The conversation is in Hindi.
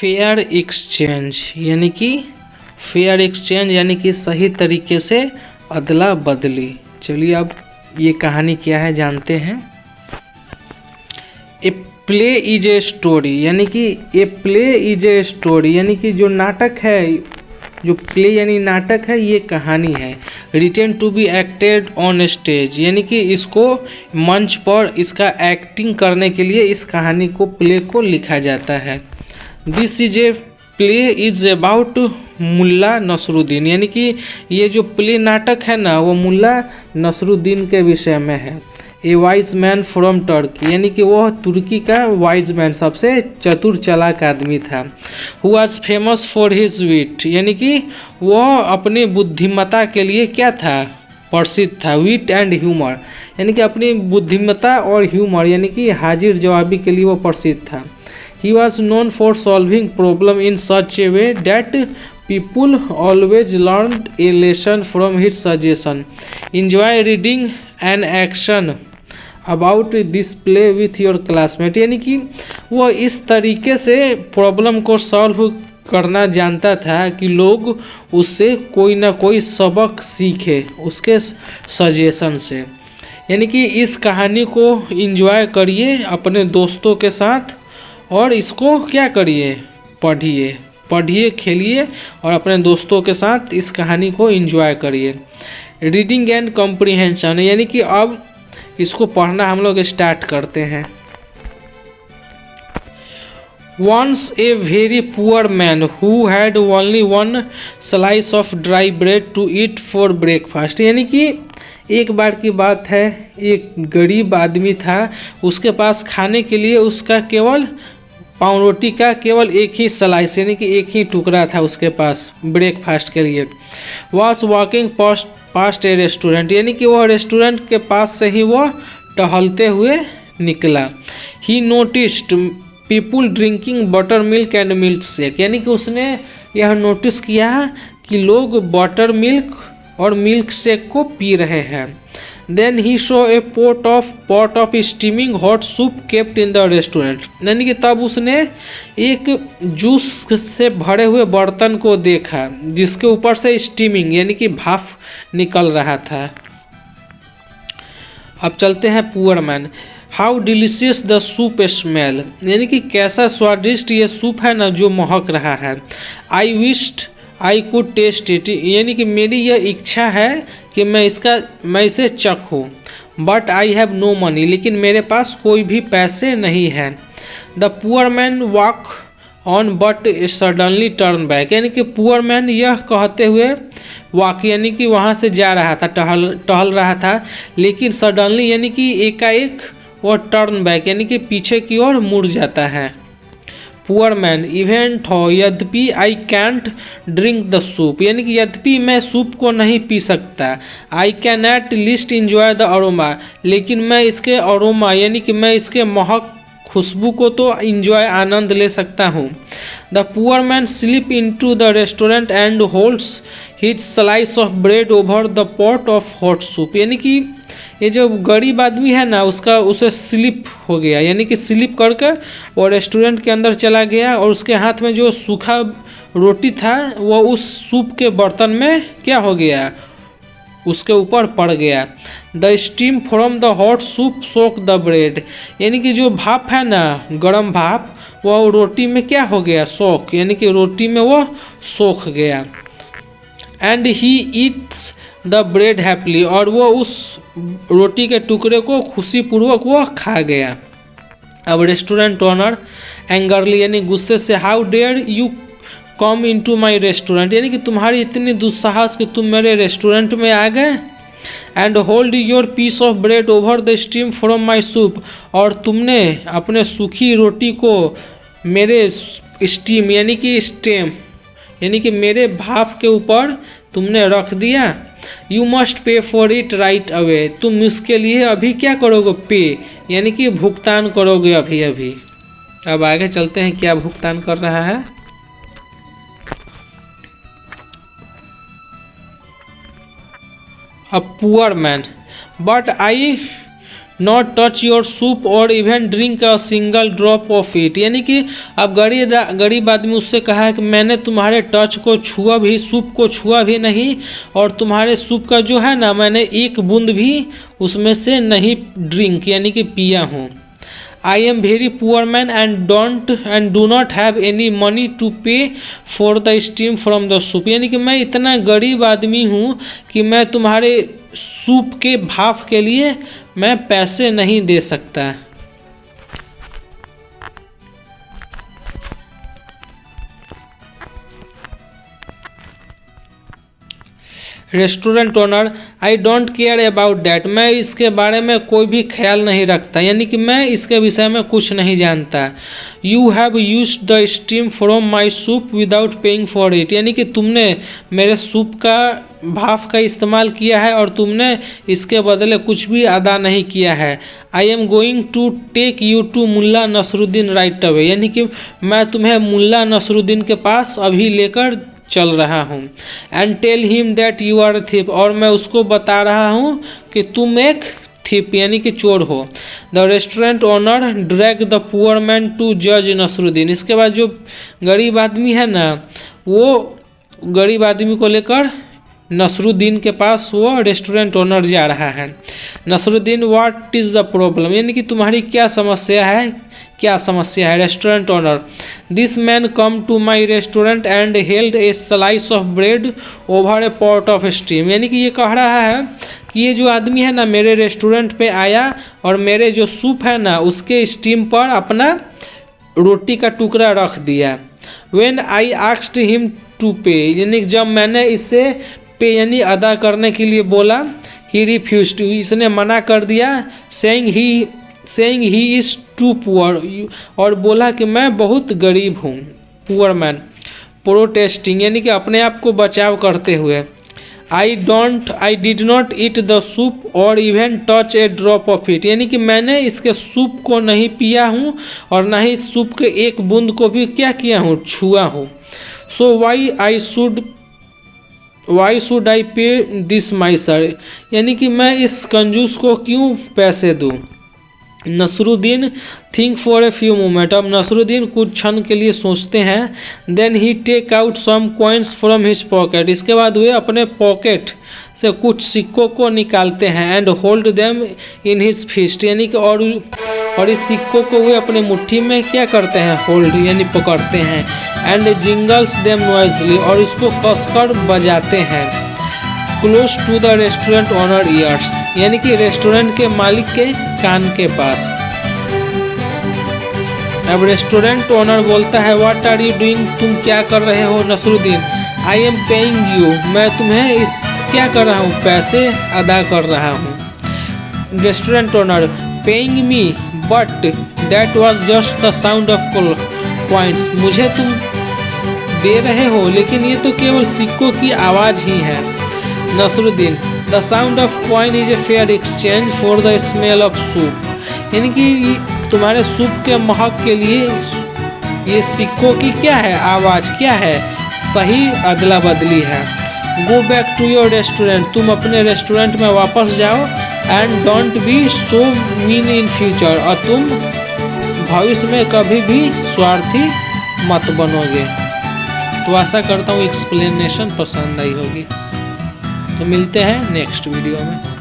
फेयर एक्सचेंज यानी कि सही तरीके से अदला बदली। चलिए अब ये कहानी क्या है जानते हैं। ए प्ले इज ए स्टोरी यानी कि जो नाटक है, जो प्ले यानी नाटक है, ये कहानी है। Written to be acted on stage यानी कि इसको मंच पर इसका एक्टिंग करने के लिए इस कहानी को, प्ले को लिखा जाता है। This is a play is about Mulla Nasruddin यानी कि ये जो प्ले नाटक है ना, वो मुल्ला नसरुद्दीन के विषय में है। ए वाइज मैन फ्रॉम टर्की यानी कि वह तुर्की का वाइज मैन, सबसे चतुर चालाक आदमी था। Who was famous for his wit यानी कि वह अपनी बुद्धिमत्ता के लिए क्या था, प्रसिद्ध था। विट एंड ह्यूमर यानी कि अपनी बुद्धिमत्ता और ह्यूमर यानी कि हाजिर जवाबी के लिए वो प्रसिद्ध था। He was known for solving problem in such A way that people always learned a lesson from his suggestion. Enjoy reading an action about this play with your classmate यानी कि वो इस तरीके से प्रॉब्लम को सॉल्व करना जानता था कि लोग उससे कोई ना कोई सबक सीखे उसके सजेशन से। यानी कि इस कहानी को एंजॉय करिए अपने दोस्तों के साथ और इसको क्या करिए, पढ़िए, खेलिए और अपने दोस्तों के साथ इस कहानी को एंजॉय करिए। रीडिंग एंड कॉम्प्रिहेंशन यानी कि अब इसको पढ़ना हम लोग स्टार्ट करते हैं। Once a very poor man who had only one slice of dry bread to eat for breakfast यानी कि एक बार की बात है, एक गरीब आदमी था, उसके पास खाने के लिए उसका केवल पाव रोटी का केवल एक ही स्लाइस यानी कि एक ही टुकड़ा था उसके पास ब्रेकफास्ट के लिए। Was walking past A restaurant यानी कि वह रेस्टोरेंट के पास से ही वह टहलते हुए निकला। He noticed people drinking buttermilk and milkshake यानी कि उसने यह नोटिस किया कि लोग बटर मिल्क और मिल्क शेक को पी रहे हैं। Then he show a pot of steaming hot soup kept in the restaurant यानी कि तब उसने एक जूस से भरे हुए बर्तन को देखा जिसके ऊपर से स्टीमिंग यानी कि भाप निकल रहा था। अब चलते हैं poor man. How delicious the soup smell यानी कि कैसा स्वादिष्ट ये सूप है ना जो महक रहा है। I wished I could taste it यानी कि मेरी यह इच्छा है कि मैं इसे चखूँ। But I have no money लेकिन मेरे पास कोई भी पैसे नहीं हैं। The poor man walk on but suddenly turn back यानी कि पुअर मैन यह कहते हुए वॉक यानी कि वहाँ से जा रहा था, टहल रहा था, लेकिन सडनली यानी कि एकाएक वह टर्न बैक यानी कि पीछे की ओर मुड़ जाता है। पुअर मैन इवन थो यद्यपि I can't drink the soup यानी कि यद्यपि मैं सूप को नहीं पी सकता। I can at least enjoy the aroma लेकिन मैं इसके अरोमा यानी कि मैं इसके महक खुशबू को तो इंजॉय आनंद ले सकता हूँ। The poor man slip into the restaurant and holds his slice of bread over the pot of hot soup यानी कि ये जो गरीब आदमी है ना उसे स्लिप हो गया यानी कि स्लिप करके वो रेस्टोरेंट के अंदर चला गया और उसके हाथ में जो सूखा रोटी था वो उस सूप के बर्तन में क्या हो गया, उसके ऊपर पड़ गया। The steam from the hot soup soak the bread यानी कि जो भाप है ना, गरम भाप, वो रोटी में क्या हो गया, सोख यानी कि रोटी में वो सोख गया। And he eats the bread happily और वो उस रोटी के टुकड़े को खुशीपूर्वक वो खा गया। अब रेस्टोरेंट ओनर एंगरली यानी गुस्से से how dare you come into my restaurant यानी कि तुम्हारी इतनी दुस्साहस कि तुम मेरे रेस्टोरेंट में आ गए। And hold your piece of bread over the steam from my soup और तुमने अपने सूखी रोटी को मेरे स्टीम यानी कि स्टेम यानी कि मेरे भाप के ऊपर तुमने रख दिया। You must pay for it right away तुम इसके लिए अभी क्या करोगे, पे यानी कि भुगतान करोगे अभी अभी। अब आगे चलते हैं क्या भुगतान कर रहा है। A poor man but I not touch your soup और even drink a single drop of it. यानी कि अब गरीब आदमी उससे कहा है कि मैंने तुम्हारे टच को छुआ भी, सूप को छुआ भी नहीं, और तुम्हारे सूप का जो है ना मैंने एक बूंद भी उसमें से नहीं ड्रिंक यानी कि पिया हूँ। I am very poor man and do not have any money to pay for the steam from the soup. यानी कि मैं इतना गरीब आदमी हूँ कि मैं तुम्हारे सूप के भाप के लिए मैं पैसे नहीं दे सकता। Restaurant owner, I don't care about that. मैं इसके बारे में कोई भी ख्याल नहीं रखता, यानी कि मैं इसके विषय में कुछ नहीं जानता। You have use the steam from my soup without paying for it. यानी कि तुमने मेरे सूप का भाप का इस्तेमाल किया है और तुमने इसके बदले कुछ भी अदा नहीं किया है। I am going to take you to Mulla Nasruddin right away. यानी कि मैं तुम्हें मुल्ला नसरुद्दीन के पास अभी लेकर चल रहा हूँ। And tell him that you are thief. और मैं उसको बता रहा हूँ कि तुम एक थिप यानी कि चोर हो। The restaurant owner drag the poor man to जज नसरुद्दीन। इसके बाद जो गरीब आदमी है ना, वो गरीब आदमी को लेकर नसरुद्दीन के पास वो रेस्टोरेंट ओनर जा रहा है। Nasruddin, what is the problem. यानी कि तुम्हारी क्या समस्या है, क्या समस्या है। Restaurant owner, this man come to my restaurant and held a slice of bread over a pot of steam. यानी कि ये कह रहा है कि ये जो आदमी है ना मेरे रेस्टोरेंट पे आया और मेरे जो सूप है ना उसके स्टीम पर अपना रोटी का टुकड़ा रख दिया। When I asked him to pay, यानी जब मैंने इससे पे यानी अदा करने के लिए बोला, ही रिफ्यूज्ड, इसने मना कर दिया। Saying he is too poor, और बोला कि मैं बहुत गरीब हूँ। पुअर मैन प्रोटेस्टिंग, यानी कि अपने आप को बचाव करते हुए। I did not eat the soup और even touch a drop of it. यानी कि मैंने इसके सूप को नहीं पिया हूँ और ना ही सूप के एक बूंद को भी क्या किया हूँ, छुआ हूँ। सो वाई शुड आई पे दिस माई सर। यानी कि मैं इस कंजूस को क्यों पैसे दूँ। Nasruddin think for a few moment. अब नसरुद्दीन कुछ क्षण के लिए सोचते हैं। Then he take out some coins from his pocket. इसके बाद वे अपने पॉकेट से कुछ सिक्कों को निकालते हैं। And hold them in his fist, यानी कि और इस सिक्कों को वे अपने मुट्ठी में क्या करते हैं, होल्ड यानी पकड़ते हैं। एंड जिंगल्स देम नॉइजली, और इसको कसकर बजाते हैं। Close to the restaurant owner ears, यानी कि रेस्टोरेंट के मालिक के कान के पास। अब रेस्टोरेंट ओनर बोलता है, व्हाट आर यू डूइंग, तुम क्या कर रहे हो। Nasruddin, I am paying you, मैं तुम्हें इस क्या कर रहा हूँ, पैसे अदा कर रहा हूँ। Restaurant owner, paying me but that was just the sound of coins. मुझे तुम दे रहे हो लेकिन ये तो केवल सिक्कों की आवाज़ ही है। Nasruddin, the sound of coin is a fair exchange for the smell of soup. यानी कि तुम्हारे सूप के महक के लिए ये सिक्कों की क्या है, आवाज़ क्या है, सही अदला बदली है। Go back to your restaurant, तुम अपने रेस्टोरेंट में वापस जाओ। And don't be so mean in future, और तुम भविष्य में कभी भी स्वार्थी मत बनोगे। तो आशा करता हूँ एक्सप्लेनेशन पसंद आई होगी। तो मिलते हैं नेक्स्ट वीडियो में।